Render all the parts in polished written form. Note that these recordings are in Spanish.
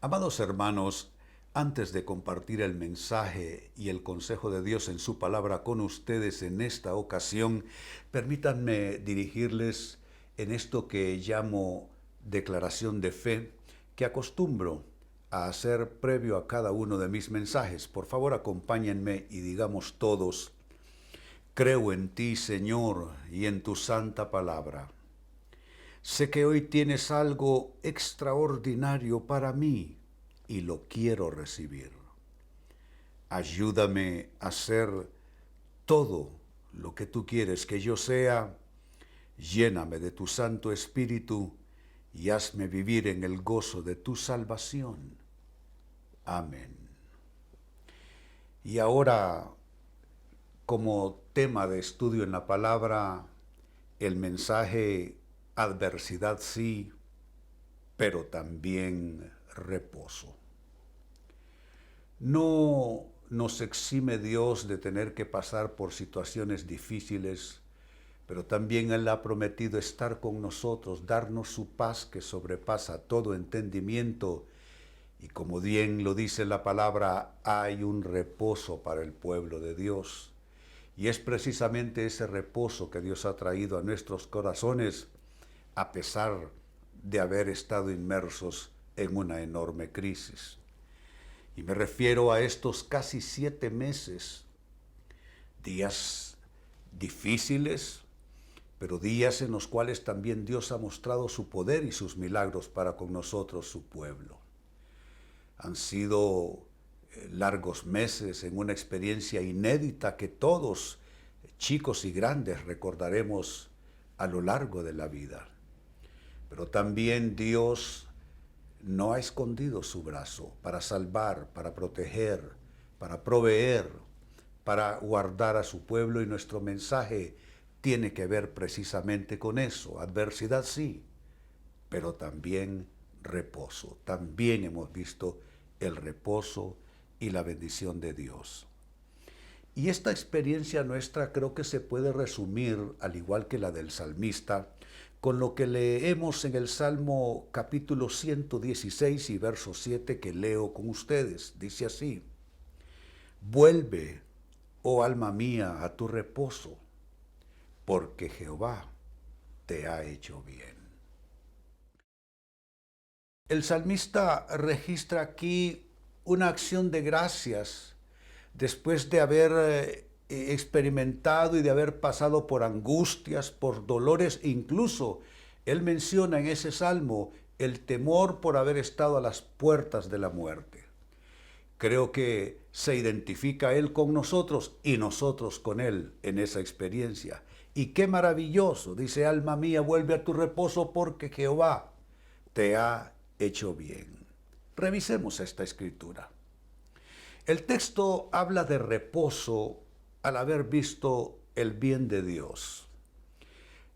Amados hermanos, antes de compartir el mensaje y el consejo de Dios en su palabra con ustedes en esta ocasión, permítanme dirigirles en esto que llamo declaración de fe, que acostumbro a hacer previo a cada uno de mis mensajes. Por favor, acompáñenme y digamos todos: creo en ti, Señor, y en tu santa palabra. Sé que hoy tienes algo extraordinario para mí y lo quiero recibir. Ayúdame a ser todo lo que tú quieres que yo sea. Lléname de tu Santo Espíritu y hazme vivir en el gozo de tu salvación. Amén. Y ahora, como tema de estudio en la palabra, el mensaje: adversidad sí, pero también reposo. No nos exime Dios de tener que pasar por situaciones difíciles, pero también Él ha prometido estar con nosotros, darnos su paz que sobrepasa todo entendimiento. Y como bien lo dice la palabra, hay un reposo para el pueblo de Dios. Y es precisamente ese reposo que Dios ha traído a nuestros corazones, a pesar de haber estado inmersos en una enorme crisis. Y me refiero a estos casi 7 meses, días difíciles, pero días en los cuales también Dios ha mostrado su poder y sus milagros para con nosotros, su pueblo. Han sido largos meses en una experiencia inédita que todos, chicos y grandes, recordaremos a lo largo de la vida. Pero también Dios no ha escondido su brazo para salvar, para proteger, para proveer, para guardar a su pueblo, y nuestro mensaje tiene que ver precisamente con eso. Adversidad sí, pero también reposo. También hemos visto el reposo y la bendición de Dios. Y esta experiencia nuestra creo que se puede resumir, al igual que la del salmista, con lo que leemos en el Salmo capítulo 116 y verso 7, que leo con ustedes. Dice así: vuelve, oh alma mía, a tu reposo, porque Jehová te ha hecho bien. El salmista registra aquí una acción de gracias después de haber experimentado y de haber pasado por angustias, por dolores. Incluso él menciona en ese salmo el temor por haber estado a las puertas de la muerte. Creo que se identifica él con nosotros y nosotros con él en esa experiencia. Y qué maravilloso, dice: alma mía, vuelve a tu reposo, porque Jehová te ha hecho bien. Revisemos esta escritura. El texto habla de reposo al haber visto el bien de Dios.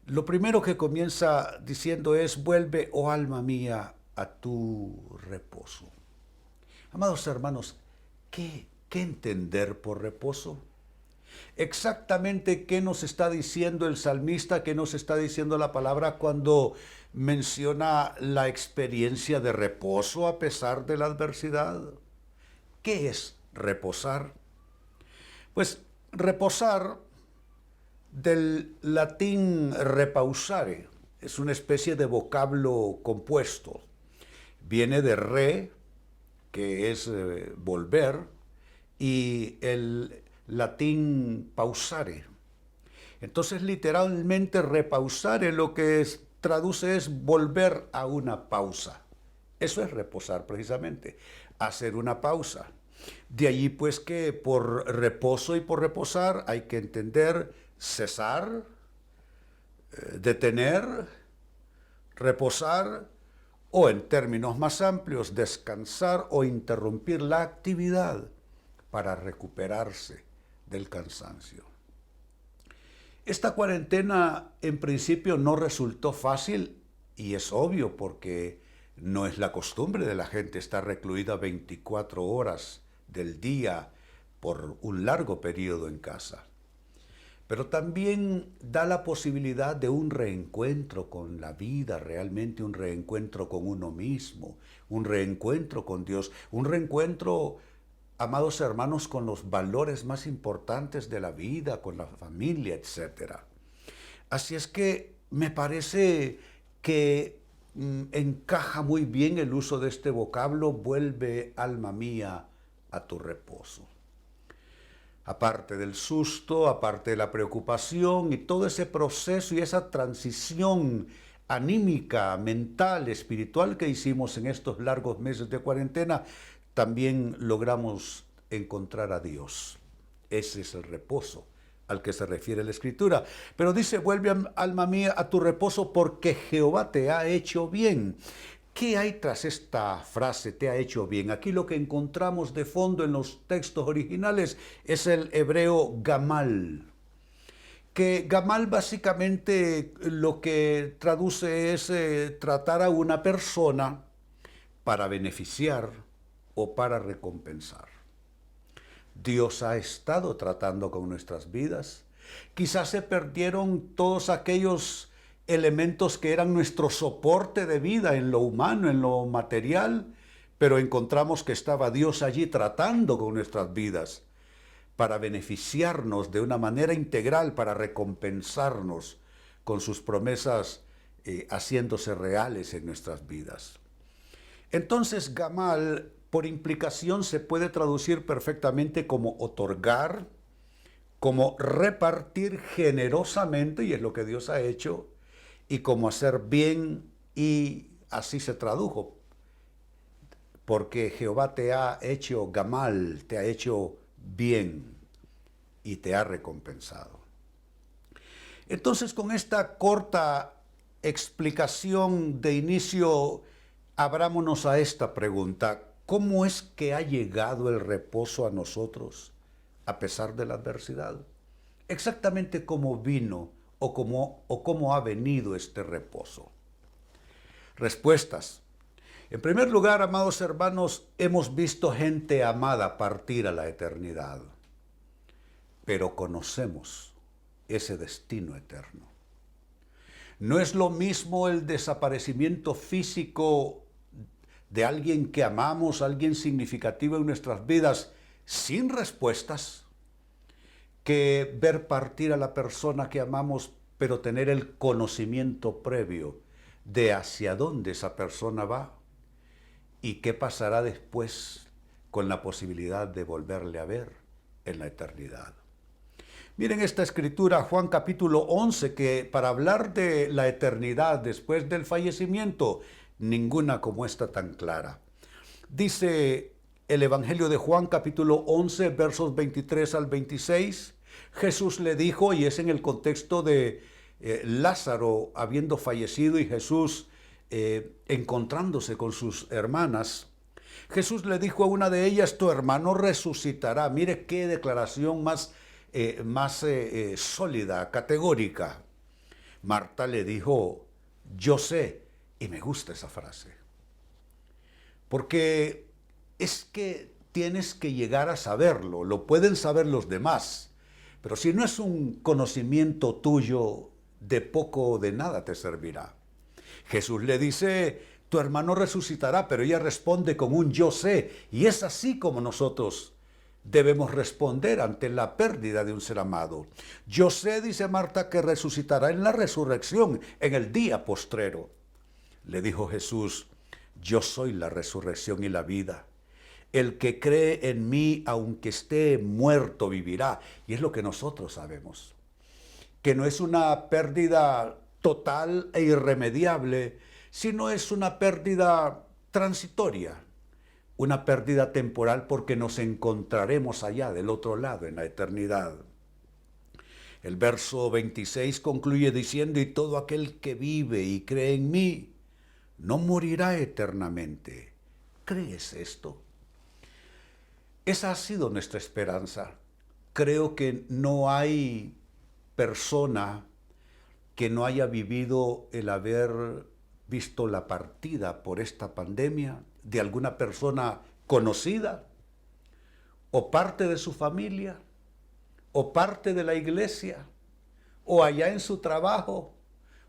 Lo primero que comienza diciendo es: vuelve, oh alma mía, a tu reposo. Amados hermanos, ¿qué entender por reposo? Exactamente qué nos está diciendo el salmista, qué nos está diciendo la palabra cuando menciona la experiencia de reposo a pesar de la adversidad. ¿Qué es reposar? Pues reposar, del latín repausare, es una especie de vocablo compuesto. Viene de re, que es volver, y el latín pausare. Entonces, literalmente, repausare lo que traduce es volver a una pausa. Eso es reposar precisamente, hacer una pausa. De allí pues que por reposo y por reposar hay que entender cesar, detener, reposar, o en términos más amplios, descansar o interrumpir la actividad para recuperarse del cansancio. Esta cuarentena en principio no resultó fácil, y es obvio porque no es la costumbre de la gente estar recluida 24 horas del día por un largo periodo en casa. pero también da la posibilidad de un reencuentro con la vida, realmente un reencuentro con uno mismo, un reencuentro con Dios, un reencuentro, amados hermanos, con los valores más importantes de la vida, con la familia, etc. Así es que me parece que encaja muy bien el uso de este vocablo: vuelve, alma mía, a tu reposo. Aparte del susto, aparte de la preocupación y todo ese proceso y esa transición anímica, mental, espiritual que hicimos en estos largos meses de cuarentena, también logramos encontrar a Dios. Ese es el reposo al que se refiere la Escritura. Pero dice: vuelve, alma mía, a tu reposo, porque Jehová te ha hecho bien. ¿Qué hay tras esta frase, te ha hecho bien? Aquí lo que encontramos de fondo en los textos originales es el hebreo gamal, que gamal básicamente lo que traduce es tratar a una persona para beneficiar o para recompensar. Dios ha estado tratando con nuestras vidas. Quizás se perdieron todos aquellos elementos que eran nuestro soporte de vida en lo humano, en lo material, pero encontramos que estaba Dios allí tratando con nuestras vidas para beneficiarnos de una manera integral, para recompensarnos con sus promesas haciéndose reales en nuestras vidas. Entonces, gamal, por implicación, se puede traducir perfectamente como otorgar, como repartir generosamente, y es lo que Dios ha hecho, y como hacer bien, y así se tradujo, porque Jehová te ha hecho gamal, te ha hecho bien y te ha recompensado. Entonces, con esta corta explicación de inicio, abrámonos a esta pregunta: ¿cómo es que ha llegado el reposo a nosotros a pesar de la adversidad? Exactamente cómo vino o cómo ha venido este reposo. Respuestas. En primer lugar, amados hermanos, hemos visto gente amada partir a la eternidad, pero conocemos ese destino eterno. No es lo mismo el desaparecimiento físico de alguien que amamos, alguien significativo en nuestras vidas, sin respuestas, que ver partir a la persona que amamos, pero tener el conocimiento previo de hacia dónde esa persona va y qué pasará después con la posibilidad de volverle a ver en la eternidad. Miren esta escritura, Juan capítulo 11, que para hablar de la eternidad después del fallecimiento, ninguna como esta tan clara. Dice el Evangelio de Juan capítulo 11, versos 23 al 26, Jesús le dijo, y es en el contexto de Lázaro habiendo fallecido y Jesús encontrándose con sus hermanas, Jesús le dijo a una de ellas: tu hermano resucitará. Mire qué declaración más sólida, categórica. Marta le dijo: yo sé, y me gusta esa frase, porque es que tienes que llegar a saberlo, lo pueden saber los demás, pero si no es un conocimiento tuyo, de poco o de nada te servirá. Jesús le dice: tu hermano resucitará, pero ella responde con un yo sé, y es así como nosotros debemos responder ante la pérdida de un ser amado. Yo sé, dice Marta, que resucitará en la resurrección, en el día postrero. Le dijo Jesús: yo soy la resurrección y la vida. El que cree en mí, aunque esté muerto, vivirá. Y es lo que nosotros sabemos, que no es una pérdida total e irremediable, sino es una pérdida transitoria, una pérdida temporal, porque nos encontraremos allá del otro lado, en la eternidad. El verso 26 concluye diciendo: y todo aquel que vive y cree en mí, no morirá eternamente. ¿Crees esto? Esa ha sido nuestra esperanza. Creo que no hay persona que no haya vivido el haber visto la partida por esta pandemia de alguna persona conocida, o parte de su familia, o parte de la iglesia, o allá en su trabajo,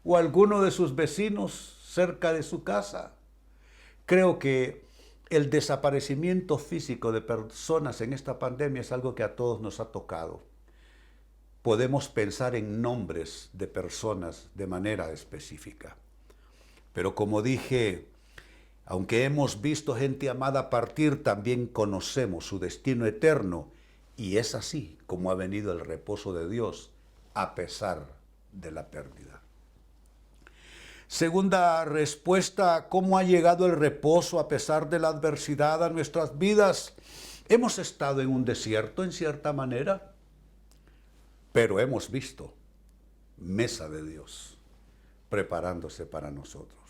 o alguno de sus vecinos cerca de su casa. Creo que el desaparecimiento físico de personas en esta pandemia es algo que a todos nos ha tocado. Podemos pensar en nombres de personas de manera específica. Pero como dije, aunque hemos visto gente amada partir, también conocemos su destino eterno. Y es así como ha venido el reposo de Dios a pesar de la pérdida. Segunda respuesta, ¿cómo ha llegado el reposo a pesar de la adversidad a nuestras vidas? Hemos estado en un desierto en cierta manera, pero hemos visto mesa de Dios preparándose para nosotros.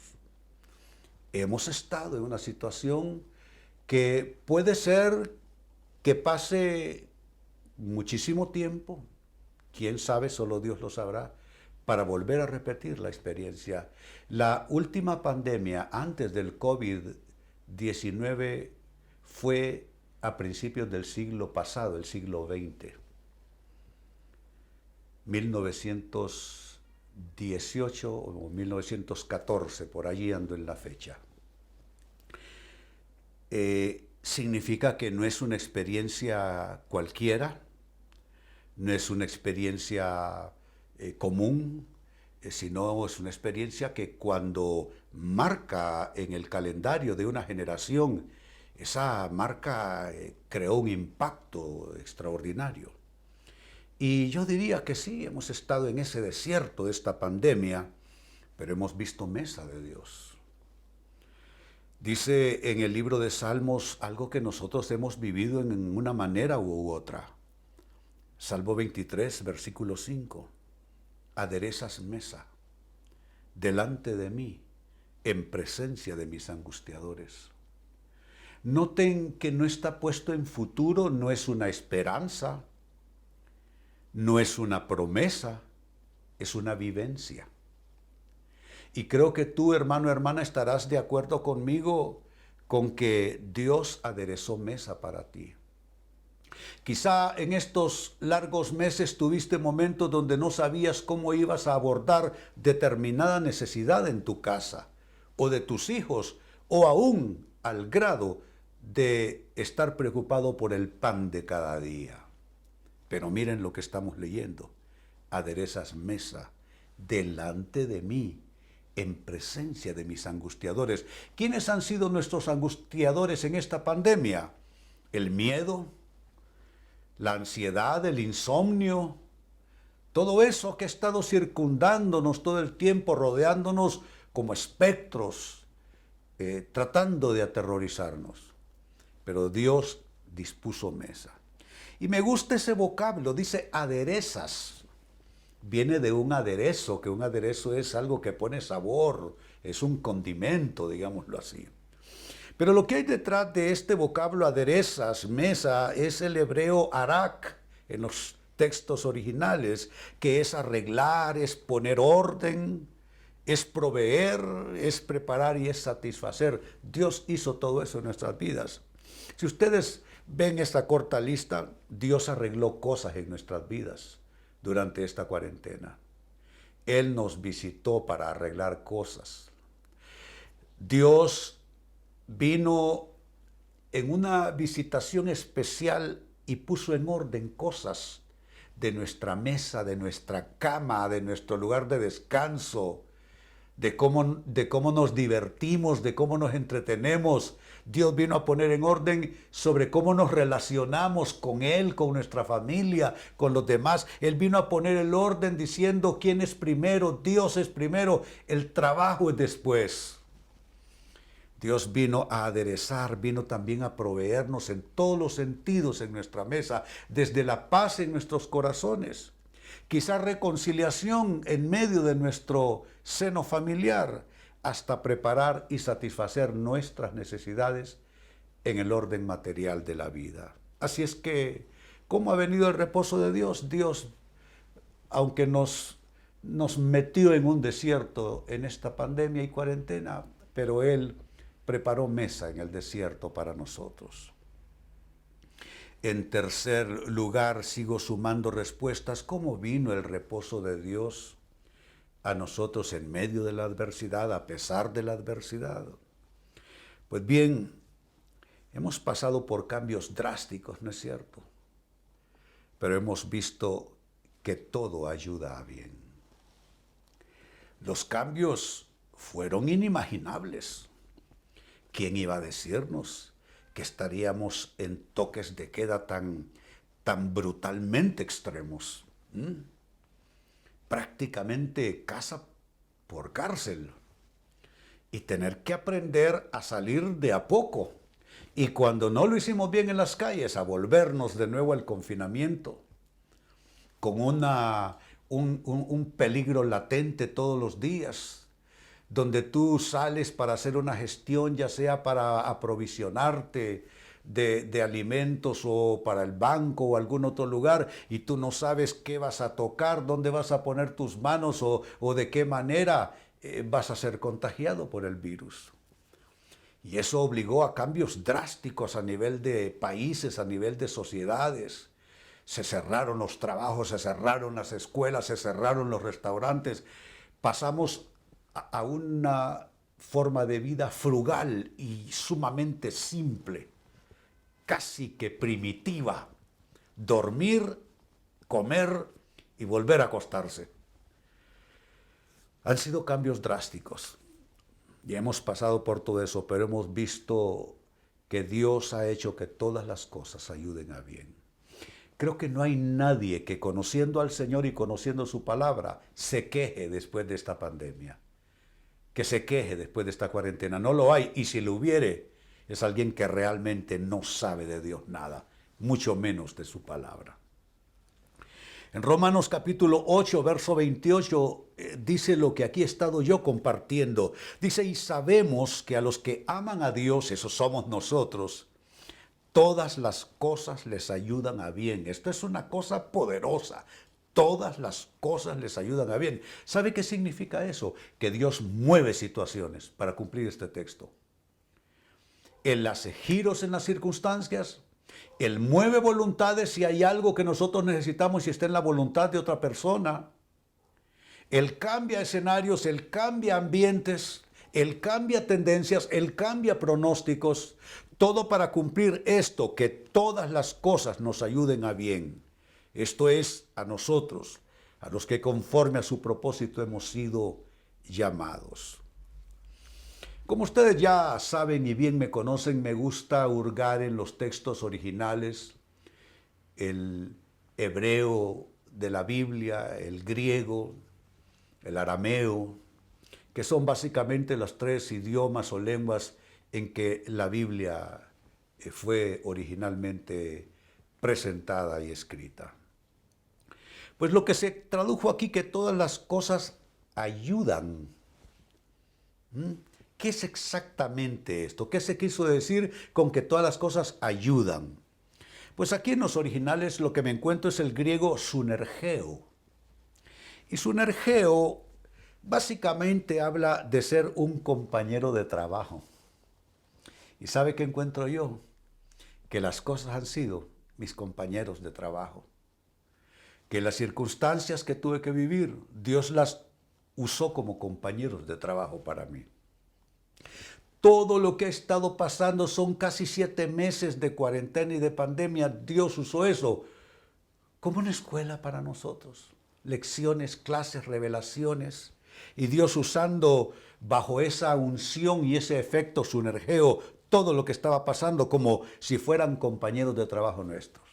Hemos estado en una situación que puede ser que pase muchísimo tiempo, quién sabe, solo Dios lo sabrá, para volver a repetir la experiencia. La última pandemia antes del COVID-19 fue a principios del siglo pasado, el siglo XX. 1918 o 1914, por allí ando en la fecha. Significa que no es una experiencia cualquiera, no es una experiencia común, sino es una experiencia que cuando marca en el calendario de una generación, esa marca creó un impacto extraordinario. Y yo diría que sí, hemos estado en ese desierto de esta pandemia, pero hemos visto mesa de Dios. Dice en el libro de Salmos algo que nosotros hemos vivido en una manera u otra. Salmo 23, versículo 5. Aderezas mesa delante de mí en presencia de mis angustiadores. Noten que no está puesto en futuro, no es una esperanza, no es una promesa, es una vivencia. Y creo que tú, hermano, hermana, estarás de acuerdo conmigo con que Dios aderezó mesa para ti. Quizá en estos largos meses tuviste momentos donde no sabías cómo ibas a abordar determinada necesidad en tu casa, o de tus hijos, o aún al grado de estar preocupado por el pan de cada día. Pero miren lo que estamos leyendo. Aderezas mesa delante de mí, en presencia de mis angustiadores. ¿Quiénes han sido nuestros angustiadores en esta pandemia? El miedo, la ansiedad, el insomnio, todo eso que ha estado circundándonos todo el tiempo, rodeándonos como espectros, tratando de aterrorizarnos. Pero Dios dispuso mesa. Y me gusta ese vocablo, dice aderezas. Viene de un aderezo, que un aderezo es algo que pone sabor, es un condimento, digámoslo así. Pero lo que hay detrás de este vocablo aderezas, mesa, es el hebreo arak en los textos originales, que es arreglar, es poner orden, es proveer, es preparar y es satisfacer. Dios hizo todo eso en nuestras vidas. Si ustedes ven esta corta lista, Dios arregló cosas en nuestras vidas durante esta cuarentena. Él nos visitó para arreglar cosas. Dios vino en una visitación especial y puso en orden cosas de nuestra mesa, de nuestra cama, de nuestro lugar de descanso, de cómo nos divertimos, de cómo nos entretenemos. Dios vino a poner en orden sobre cómo nos relacionamos con Él, con nuestra familia, con los demás. Él vino a poner el orden diciendo quién es primero, Dios es primero, el trabajo es después. Dios vino a aderezar, vino también a proveernos en todos los sentidos en nuestra mesa, desde la paz en nuestros corazones. Quizá reconciliación en medio de nuestro seno familiar, hasta preparar y satisfacer nuestras necesidades en el orden material de la vida. Así es que, ¿cómo ha venido el reposo de Dios? Dios, aunque nos metió en un desierto en esta pandemia y cuarentena, pero Él preparó mesa en el desierto para nosotros. En tercer lugar, sigo sumando respuestas. ¿Cómo vino el reposo de Dios a nosotros en medio de la adversidad, a pesar de la adversidad? Pues bien, hemos pasado por cambios drásticos, ¿no es cierto? Pero hemos visto que todo ayuda a bien. Los cambios fueron inimaginables. ¿Quién iba a decirnos que estaríamos en toques de queda tan brutalmente extremos? Prácticamente casa por cárcel. Y tener que aprender a salir de a poco. Y cuando no lo hicimos bien en las calles, a volvernos de nuevo al confinamiento, con un peligro latente todos los días, donde tú sales para hacer una gestión, ya sea para aprovisionarte de alimentos o para el banco o algún otro lugar, y tú no sabes qué vas a tocar, dónde vas a poner tus manos o de qué manera vas a ser contagiado por el virus. Y eso obligó a cambios drásticos a nivel de países, a nivel de sociedades. Se cerraron los trabajos, se cerraron las escuelas, se cerraron los restaurantes. Pasamos a una forma de vida frugal y sumamente simple, casi que primitiva. Dormir, comer y volver a acostarse. Han sido cambios drásticos. Y hemos pasado por todo eso, pero hemos visto que Dios ha hecho que todas las cosas ayuden a bien. Creo que no hay nadie que, conociendo al Señor y conociendo su palabra, se queje después de esta pandemia, que se queje después de esta cuarentena. No lo hay, y si lo hubiere, es alguien que realmente no sabe de Dios nada, mucho menos de su palabra. En Romanos capítulo 8, verso 28, dice lo que aquí he estado yo compartiendo. Dice, y sabemos que a los que aman a Dios, esos somos nosotros, todas las cosas les ayudan a bien. Esto es una cosa poderosa. Todas las cosas les ayudan a bien. ¿Sabe qué significa eso? Que Dios mueve situaciones para cumplir este texto. Él hace giros en las circunstancias. Él mueve voluntades si hay algo que nosotros necesitamos y está en la voluntad de otra persona. Él cambia escenarios, Él cambia ambientes, Él cambia tendencias, Él cambia pronósticos. Todo para cumplir esto, que todas las cosas nos ayuden a bien. Esto es a nosotros, a los que conforme a su propósito hemos sido llamados. Como ustedes ya saben y bien me conocen, me gusta hurgar en los textos originales, el hebreo de la Biblia, el griego, el arameo, que son básicamente los tres idiomas o lenguas en que la Biblia fue originalmente presentada y escrita. Pues lo que se tradujo aquí, que todas las cosas ayudan. ¿Qué es exactamente esto? ¿Qué se quiso decir con que todas las cosas ayudan? Pues aquí en los originales lo que me encuentro es el griego sunergeo. Y sunergeo básicamente habla de ser un compañero de trabajo. ¿Y sabe qué encuentro yo? Que las cosas han sido mis compañeros de trabajo. Que las circunstancias que tuve que vivir, Dios las usó como compañeros de trabajo para mí. Todo lo que ha estado pasando son casi 7 meses de cuarentena y de pandemia. Dios usó eso como una escuela para nosotros. Lecciones, clases, revelaciones. Y Dios usando bajo esa unción y ese efecto sunergeo todo lo que estaba pasando como si fueran compañeros de trabajo nuestros.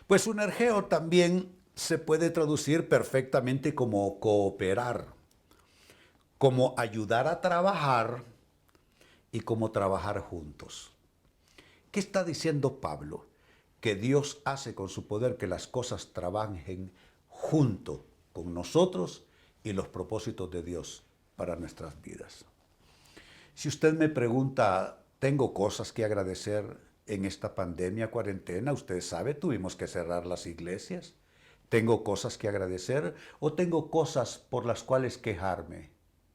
Pues sunergeo también se puede traducir perfectamente como cooperar, como ayudar a trabajar y como trabajar juntos. ¿Qué está diciendo Pablo? Que Dios hace con su poder que las cosas trabajen junto con nosotros y los propósitos de Dios para nuestras vidas. Si usted me pregunta, ¿tengo cosas que agradecer en esta pandemia, cuarentena? Usted sabe, tuvimos que cerrar las iglesias. ¿Tengo cosas que agradecer o tengo cosas por las cuales quejarme?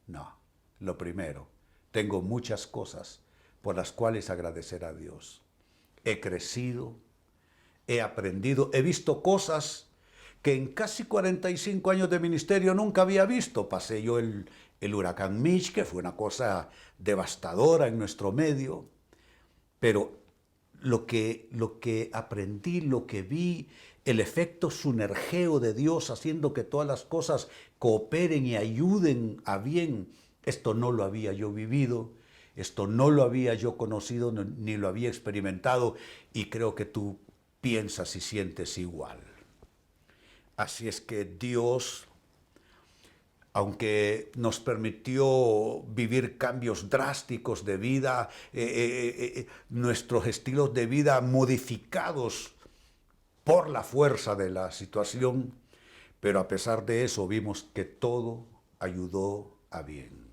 No, lo primero, tengo muchas cosas por las cuales agradecer a Dios. He crecido, he aprendido, he visto cosas que en casi 45 años de ministerio nunca había visto. Pasé yo el huracán Mitch, que fue una cosa devastadora en nuestro medio, pero lo que aprendí, lo que vi, el efecto sinergeo de Dios haciendo que todas las cosas cooperen y ayuden a bien, esto no lo había yo vivido, esto no lo había yo conocido ni lo había experimentado, y creo que tú piensas y sientes igual. Así es que Dios, aunque nos permitió vivir cambios drásticos de vida, nuestros estilos de vida modificados por la fuerza de la situación, pero a pesar de eso vimos que todo ayudó a bien.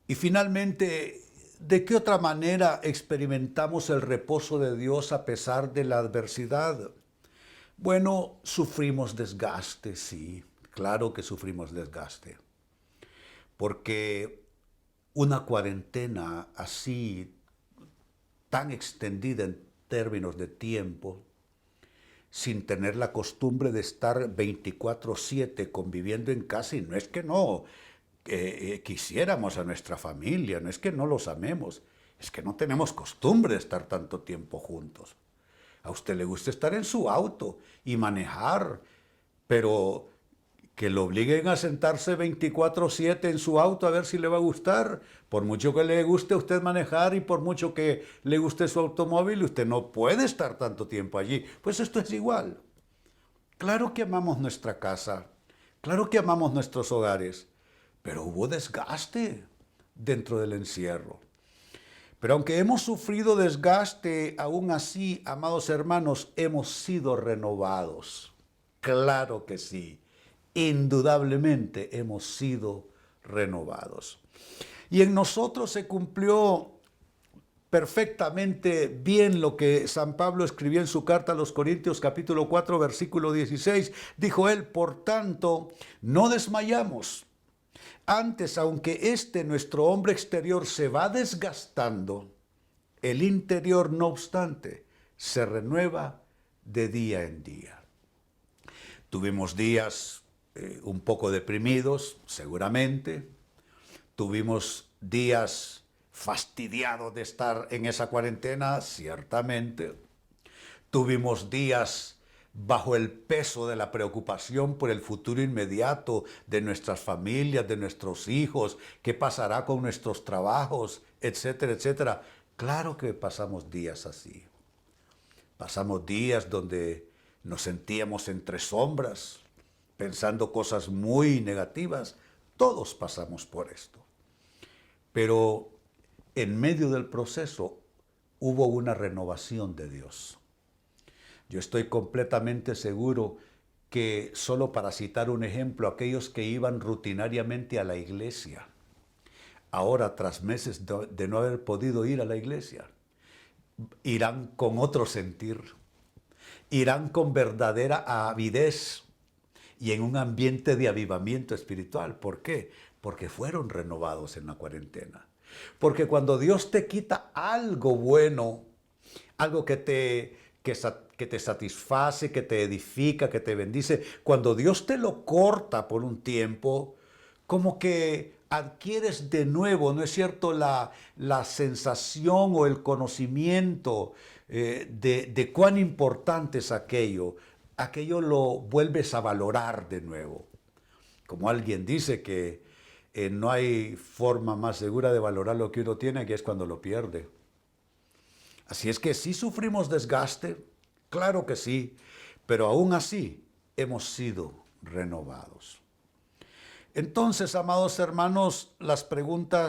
Y finalmente, ¿de qué otra manera experimentamos el reposo de Dios a pesar de la adversidad? Bueno, sufrimos desgaste, sí, claro que sufrimos desgaste, porque una cuarentena así, tan extendida en términos de tiempo, sin tener la costumbre de estar 24/7 conviviendo en casa, y no es que no quisiéramos a nuestra familia, no es que no los amemos, es que no tenemos costumbre de estar tanto tiempo juntos. A usted le gusta estar en su auto y manejar, pero que lo obliguen a sentarse 24/7 en su auto a ver si le va a gustar. Por mucho que le guste a usted manejar y por mucho que le guste su automóvil, usted no puede estar tanto tiempo allí. Pues esto es igual. Claro que amamos nuestra casa, claro que amamos nuestros hogares, pero hubo desgaste dentro del encierro. Pero aunque hemos sufrido desgaste, aún así, amados hermanos, hemos sido renovados. Claro que sí, indudablemente hemos sido renovados. Y en nosotros se cumplió perfectamente bien lo que San Pablo escribió en su carta a los Corintios capítulo 4 versículo 16. Dijo él, por tanto, no desmayamos. Antes, aunque nuestro hombre exterior se va desgastando, el interior, no obstante, se renueva de día en día. Tuvimos días un poco deprimidos, seguramente. Tuvimos días fastidiados de estar en esa cuarentena, ciertamente. Tuvimos días bajo el peso de la preocupación por el futuro inmediato de nuestras familias, de nuestros hijos, qué pasará con nuestros trabajos, etcétera, etcétera. Claro que pasamos días así. Pasamos días donde nos sentíamos entre sombras, pensando cosas muy negativas. Todos pasamos por esto. Pero en medio del proceso hubo una renovación de Dios. Yo estoy completamente seguro que, solo para citar un ejemplo, aquellos que iban rutinariamente a la iglesia, ahora tras meses de no haber podido ir a la iglesia, irán con otro sentir, irán con verdadera avidez y en un ambiente de avivamiento espiritual. ¿Por qué? Porque fueron renovados en la cuarentena. Porque cuando Dios te quita algo bueno, algo que te satisface, que te edifica, que te bendice, cuando Dios te lo corta por un tiempo, como que adquieres de nuevo, ¿no es cierto?, la sensación o el conocimiento de cuán importante es aquello. Aquello lo vuelves a valorar de nuevo. Como alguien dice que no hay forma más segura de valorar lo que uno tiene, que es cuando lo pierde. Así es que sí sufrimos desgaste, claro que sí, pero aún así hemos sido renovados. Entonces, amados hermanos, la pregunta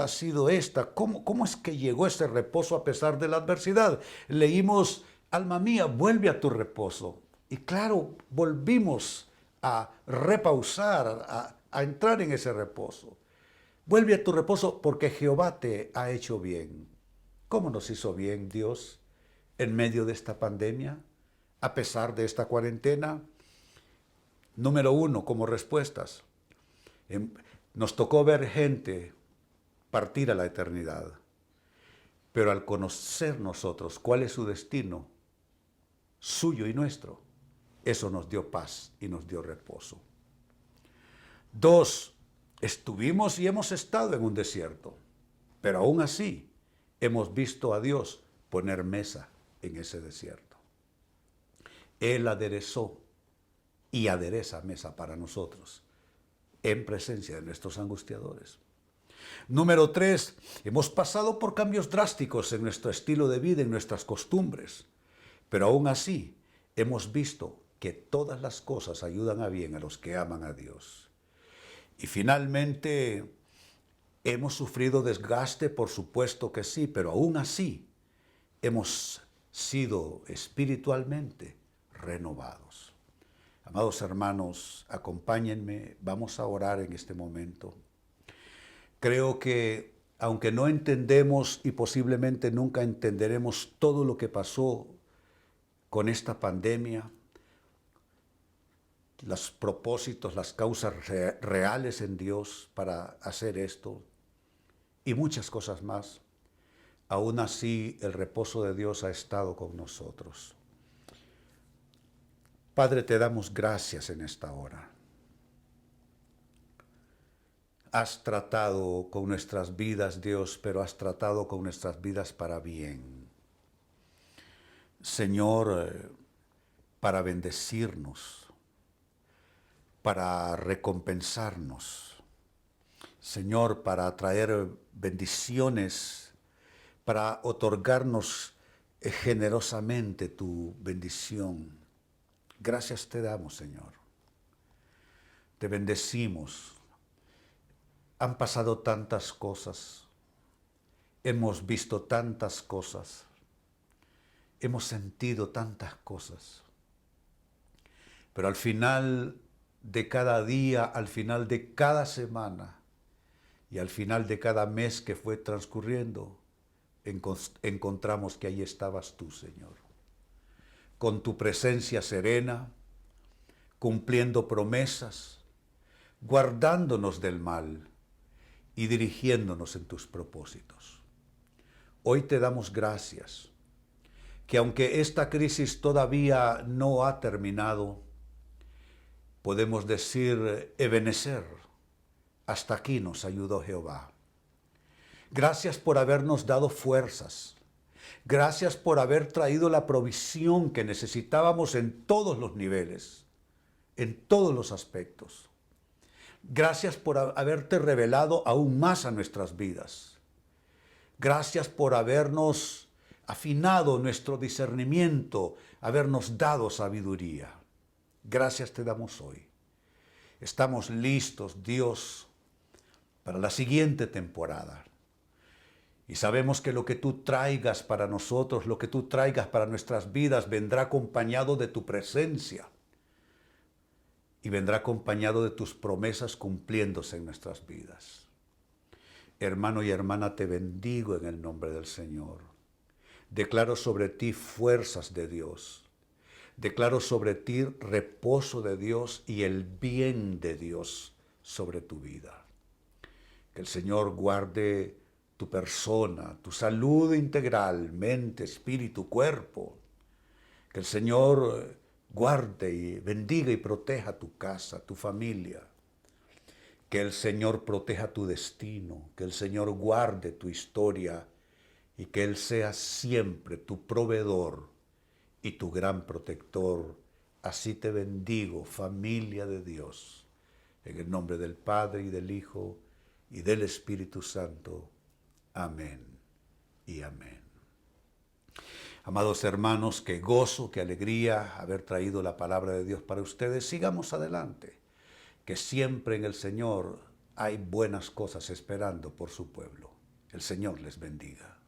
ha sido esta: ¿cómo es que llegó ese reposo a pesar de la adversidad? Leímos, alma mía, vuelve a tu reposo. Y claro, volvimos a repausar, a entrar en ese reposo. Vuelve a tu reposo porque Jehová te ha hecho bien. ¿Cómo nos hizo bien Dios en medio de esta pandemia, a pesar de esta cuarentena? Número uno, como respuestas, nos tocó ver gente partir a la eternidad. Pero al conocer nosotros cuál es su destino, suyo y nuestro, eso nos dio paz y nos dio reposo. 2, estuvimos y hemos estado en un desierto, pero aún así hemos visto a Dios poner mesa en ese desierto. Él aderezó y adereza mesa para nosotros en presencia de nuestros angustiadores. Número 3, hemos pasado por cambios drásticos en nuestro estilo de vida, en nuestras costumbres, pero aún así hemos visto que todas las cosas ayudan a bien a los que aman a Dios. Y finalmente, hemos sufrido desgaste, por supuesto que sí, pero aún así hemos sido espiritualmente renovados. Amados hermanos, acompáñenme, vamos a orar en este momento. Creo que aunque no entendemos y posiblemente nunca entenderemos todo lo que pasó con esta pandemia, los propósitos, las causas reales en Dios para hacer esto y muchas cosas más, aún así el reposo de Dios ha estado con nosotros. Padre, te damos gracias en esta hora. Has tratado con nuestras vidas, Dios, pero has tratado con nuestras vidas para bien. Señor, para bendecirnos, para recompensarnos. Señor, para traer bendiciones, para otorgarnos generosamente tu bendición. Gracias te damos, Señor. Te bendecimos. Han pasado tantas cosas, hemos visto tantas cosas, hemos sentido tantas cosas, pero al final de cada día, al final de cada semana y al final de cada mes que fue transcurriendo, encontramos que ahí estabas tú, Señor, con tu presencia serena, cumpliendo promesas, guardándonos del mal y dirigiéndonos en tus propósitos. Hoy te damos gracias, que aunque esta crisis todavía no ha terminado, podemos decir, Ebenezer, hasta aquí nos ayudó Jehová. Gracias por habernos dado fuerzas. Gracias por haber traído la provisión que necesitábamos en todos los niveles, en todos los aspectos. Gracias por haberte revelado aún más a nuestras vidas. Gracias por habernos afinado nuestro discernimiento, habernos dado sabiduría. Gracias te damos hoy. Estamos listos, Dios, para la siguiente temporada. Y sabemos que lo que tú traigas para nosotros, lo que tú traigas para nuestras vidas, vendrá acompañado de tu presencia. Y vendrá acompañado de tus promesas cumpliéndose en nuestras vidas. Hermano y hermana, te bendigo en el nombre del Señor. Declaro sobre ti fuerzas de Dios. Declaro sobre ti reposo de Dios y el bien de Dios sobre tu vida. Que el Señor guarde tu persona, tu salud integral, mente, espíritu, cuerpo. Que el Señor guarde y bendiga y proteja tu casa, tu familia. Que el Señor proteja tu destino, que el Señor guarde tu historia y que Él sea siempre tu proveedor y tu gran protector. Así te bendigo, familia de Dios, en el nombre del Padre y del Hijo y del Espíritu Santo. Amén y amén. Amados hermanos, qué gozo, qué alegría haber traído la palabra de Dios para ustedes. Sigamos adelante, que siempre en el Señor hay buenas cosas esperando por su pueblo. El Señor les bendiga.